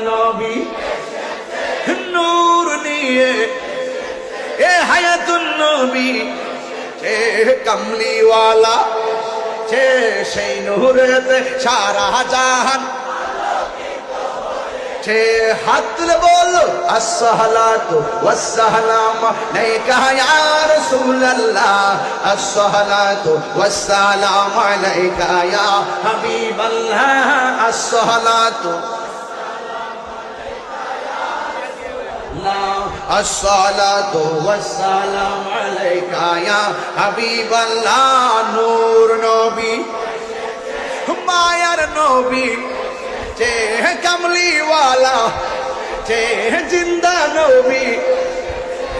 নবী নূর নিয়ে এ হায়াতুন নবী সে কামলিওয়ালা সে সেই নূরেতে সারা জাহান সে হাত তুলে বলো আসসালাতু ওয়াসসালাম আলাইকা ইয়া রাসূলুল্লাহ আসসালাতু ওয়াসসালাম আলাইকা ইয়া হাবিবাল্লাহ আসসালাতু আসসালাতু ওয়াসসালাম আলাইকা ইয়া হাবিবাল্লাহ নূর নবী মায়ার নবী যে কামলিওয়ালা যে জিন্দা নবী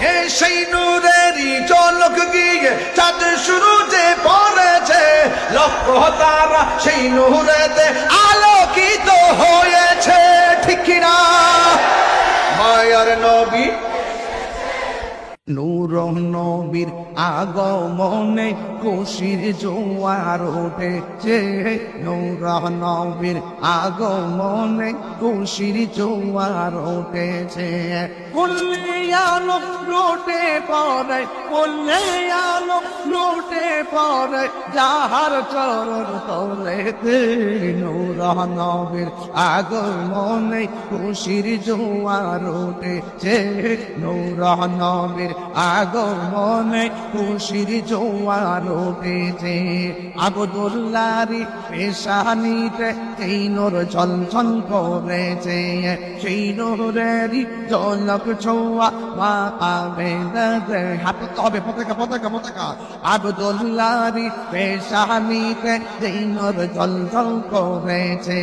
হে সেই নূরেরই ঝলক গিয়ে চাঁদ শুরু যে পড়েছে লক্ষ তারা সেই নূরেতে আলোকিত হয়েছে ঠিক না মায়ার নবী নূর নবীর আগমনে খুশির জোয়ার উঠেছে নূর নবীর আগমনে খুশির জোয়ার উঠেছে ফুলে আলো লুটে পড়ে ফুলে আলো লুটে পড়ে যাহার চরণ তলেতে নূর নবীর আগমনে খুশির জোয়ার উঠেছে নূর নবীর আগমনে খুশির জোয়ার উঠেছে আব্দুল্লাহর পেশানিতে এই নূর ঝলঝল করেছে সেই নূরেরই ঝলক ছোঁয়া মা আমেনার হাতে তবে পতাকা পতাকা পতাকা আব্দুল্লাহর পেশানিতে এই নূর ঝলঝল করেছে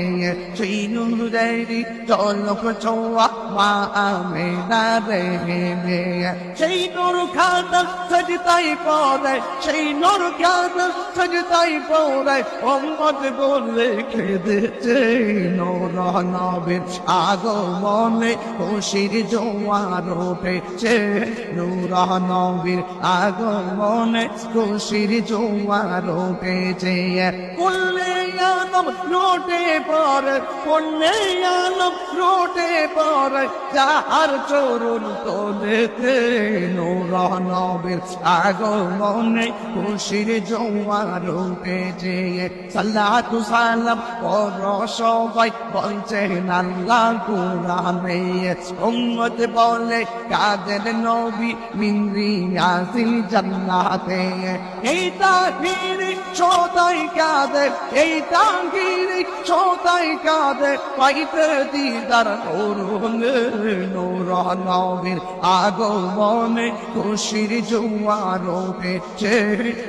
সেই নূরেরই ঝলক ছোঁয়া মা আমেনার হেমে সেই নূর খানা সজদাই পড়ে সেই নূর খানা সজদাই পড়ে উম্মত বলে কেঁদেছে নূর নবীর আগমনে খুশির জোয়ার উঠেছে নূর নবীর আগমনে খুশির জোয়ার উঠেছে ফুলে আলম লুটে পড়ে ফুলে আলম লুটে পড়ে যাহার চরণ তলেতে নূর নবীর আগমনে খুশির জোয়ার উঠেছে সালাতু সালাম পড়ো সবাই বলছেন আল্লাহ কুরআনে উম্মত বলে কাদের নবী মিন রিয়াজিল জান্নাতে এই তাকবীর সদাই কাদের এই তাকবীর সদাই কাদের পাইতে দিদার নূর নবীর আগমনে খুশির জোয়ার উঠেছে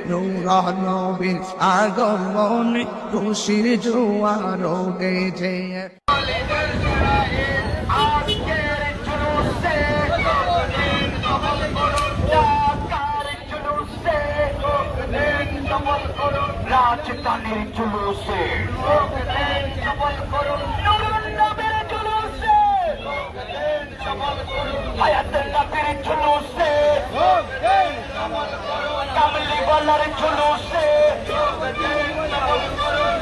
নূর নবীর আগমনে খুশির জোয়ার উঠেছে রাজধানীর জুলুসে হায়াতের নবীর জুলুসে কামলিওয়ালার জুলুসে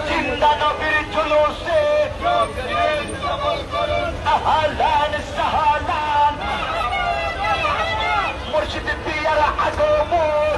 জিন্দা নবীর জুলুসে আহলান সাহলান মুর্শিদ পিয়ার আগমন